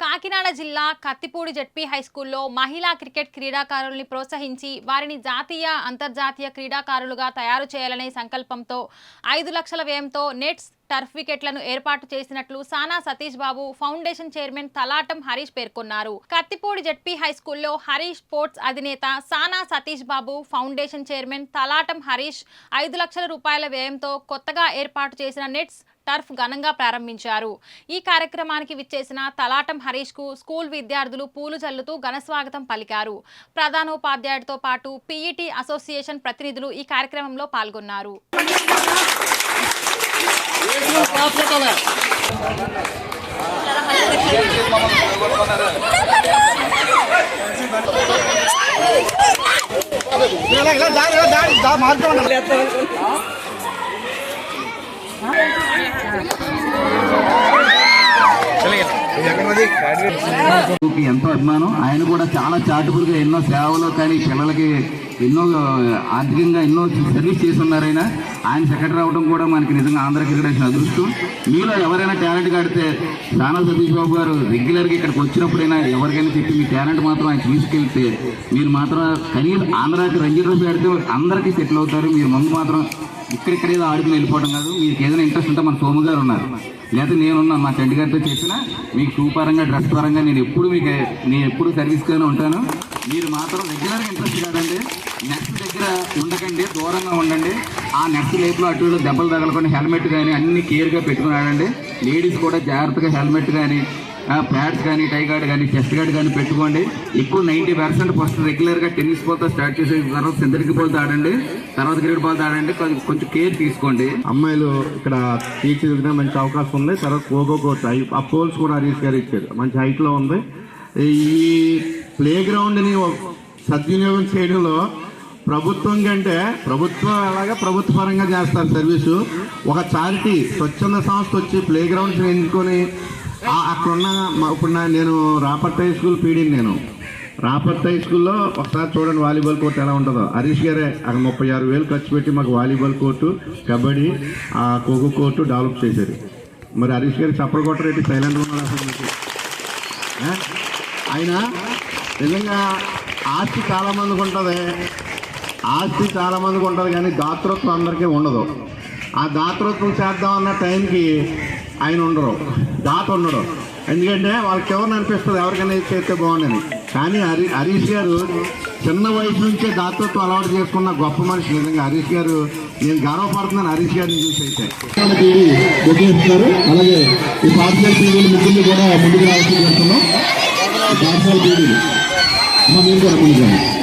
కాకినాడ జిల్లా కత్తిపూడి జెడ్పీ హైస్కూల్లో మహిళా క్రికెట్ క్రీడాకారుల్ని ప్రోత్సహించి వారిని జాతీయ అంతర్జాతీయ క్రీడాకారులుగా తయారు చేయాలనే సంకల్పంతో 5 లక్షల వ్యయంతో నెట్స్ టర్ఫ్ వికెట్లను ఏర్పాటు చేసినట్లు సానా సతీష్ బాబు ఫౌండేషన్ చైర్మన్ తలాటం హరీష్ పేర్కొన్నారు. కత్తిపూడి జెడ్పీ హైస్కూల్లో హరీష్ స్పోర్ట్స్ అధినేత సానా సతీష్ బాబు ఫౌండేషన్ చైర్మన్ తలాటం హరీష్ 5 లక్షల రూపాయల వ్యయంతో కొత్తగా ఏర్పాటు చేసిన నెట్స్ టర్ఫ్ ఘనంగా ప్రారంభించారు. ఈ కార్యక్రమానికి విచ్చేసిన తలాటం హరీష్ కు స్కూల్ విద్యార్థులు పూలు చల్లుతూ ఘన స్వాగతం పలికారు. ప్రధానోపాధ్యాయుడితో పాటు పీఈటీ అసోసియేషన్ ప్రతినిధులు ఈ కార్యక్రమంలో పాల్గొన్నారు. ఎంతో అభిమానం. ఆయన కూడా చాలా చాటుపురుగా ఎన్నో సేవలు కానీ పిల్లలకి ఎన్నో ఆర్థికంగా ఎన్నో సర్వీస్ చేసి ఉన్నారు. ఆయన సెక్రటరీ అవ్వడం కూడా మనకి నిజంగా ఆంధ్ర క్రికెట్ అదృష్టం. మీలో ఎవరైనా టాలెంట్ కాడితే సానా సతీష్ బాబు గారు రెగ్యులర్గా ఇక్కడికి వచ్చినప్పుడైనా ఎవరికైనా చెప్పి మీ టాలెంట్ మాత్రం ఆయన తీసుకెళ్తే మీరు మాత్రం కనీసం ఆంధ్రాకి రంజీ ట్రోఫీ ఆడితే అందరికీ సెటిల్ అవుతారు. మీరు ముందు మాత్రం ఇక్కడేదో ఆడుకుని వెళ్ళిపోవడం కాదు. మీకు ఏదైనా ఇంట్రెస్ట్ ఉంటే మన సోము గారు ఉన్నారు, లేదా నేనున్నాను. మా చండి గారితో చెప్పినా మీకు షూ పరంగా డ్రెస్ పరంగా నేను ఎప్పుడు సర్వీస్గానే ఉంటాను. మీరు మాత్రం రెగ్యులర్గా ఇంట్రెస్ట్ కాదండి. నెక్స్ట్ దగ్గర ఉండకండి, దూరంగా ఉండండి. ఆ నెక్స్ట్ లైఫ్లో అటు దెబ్బలు తగలకుండా హెల్మెట్ కానీ అన్ని కేర్గా పెట్టుకుని ఆడండి. లేడీస్ కూడా జాగ్రత్తగా హెల్మెట్ కానీ ప్యాడ్స్ కానీ టై గార్డ్ కానీ చెస్ట్ గార్డ్ కానీ పెట్టుకోండి. ఎక్కువ 90% ఫస్ట్ రెగ్యులర్గా టెన్నిస్ బాల్తో స్టార్ట్ చేసే తర్వాత సింథటిక్ బాల్తో ఆడండి, తర్వాత క్రికెట్ బాల్తో ఆడండి. కొంచెం కేర్ తీసుకోండి. అమ్మాయిలు ఇక్కడ తీర్చిదిద్దిన మంచి అవకాశం ఉంది. తర్వాత ఖోఖో కోచ్ ఆ పోల్స్ కూడా హరీష్ గారు ఇచ్చారు, మంచి హైట్లో ఉంది. ఈ ప్లే గ్రౌండ్ని సద్వినియోగం చేయడంలో ప్రభుత్వం కంటే ప్రభుత్వ పరంగా చేస్తారు సర్వీసు. ఒక చారిటీ స్వచ్ఛంద సంస్థ వచ్చి ప్లే గ్రౌండ్స్ ఎంచుకొని అక్కడున్న ఇప్పుడు నేను రాపర్తి హై స్కూల్ పీడీని. నేను రాపర్తి హై స్కూల్లో ఒకసారి చూడండి వాలీబాల్ కోర్టు ఎలా ఉంటుందో. హరీష్ గారే అక్కడ 36,000 ఖర్చు పెట్టి మాకు volleyball court, kabaddi, kho kho court develop చేశారు. మరి హరీష్ గారికి చప్పలు కొట్టరేటి సైలెంట్ ఉన్నారు అసలు. ఆయన నిజంగా ఆస్తి చాలామందికి ఉంటుంది కానీ దాతృత్వం అందరికీ ఉండదు. ఆ దాతృత్వం చేద్దామన్న టైంకి ఆయన ఉండరు, ఉండడు. ఎందుకంటే వాళ్ళకి ఎవరిని అనిపిస్తుంది ఎవరికైనా చేస్తే బాగుండని. కానీ హరీష్ గారు చిన్న వయసు నుంచే దాతృత్వం అలవాటు చేసుకున్న గొప్ప మనిషి. నిజంగా హరీష్ గారు నేను గర్వపడుతున్నాను హరీష్ గారిని చూసి. అయితే అలాగే ఈ పాఠశాల టీవీలు ముగ్గురిని కూడా ముందుకు రావాల్సి చేస్తున్నాం. పాఠశాల టీవీలు మీరు కూడా ముందుకు